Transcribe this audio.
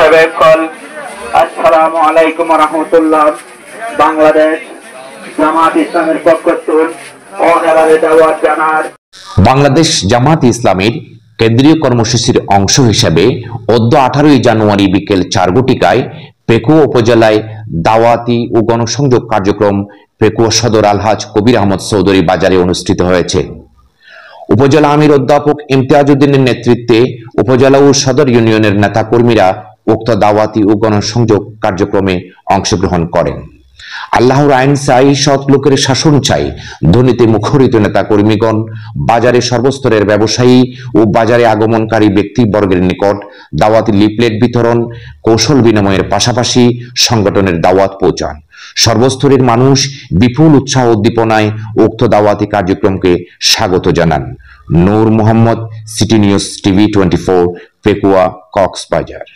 মোতাবেক কল আসসালামু আলাইকুম রহমতুল্লাহ। বাংলাদেশ জামাত ইসলামের পক্ষ থেকে অনারারে দাওয়াত জানার বাংলাদেশ জামাত ইসলামের কেন্দ্রীয় কর্মসূচির অংশ হিসেবে অদ্য 18 জানুয়ারি বিকেল 4 ঘটিকায় পেকুয়া উপজেলায় দাওয়াতি ও গণসংযোগ কার্যক্রম পেকুয়া সদর আলহাজ কবির আহমদ চৌধুরী বাজারে অনুষ্ঠিত হয়েছে। উপজেলা আমির অধ্যাপক ইমতিয়াজ উদ্দিনের নেতৃত্বে উপজেলা ও সদর ইউনিয়নের নেতাকর্মীরা উক্ত দাওয়াতি ও গণসংযোগ কার্যক্রমে অংশগ্রহণ করেন। আল্লাহর আইন চাই, সৎ লোকের শাসন চাই, ধ্বনিতে মুখরিত নেতা কর্মীগণ বাজারে সর্বস্তরের ব্যবসায়ী ও বাজারে আগমনকারী ব্যক্তিবর্গের নিকট দাওয়াতি লিফলেট বিতরণ, কৌশল বিনিময়ের পাশাপাশি সংগঠনের দাওয়াত পৌঁছান। সর্বস্তরের মানুষ বিপুল উৎসাহ উদ্দীপনায় উক্ত দাওয়াতি কার্যক্রমকে স্বাগত জানান। Noor Mohammad, city news TV 24, Pekua, Cox's Bazar.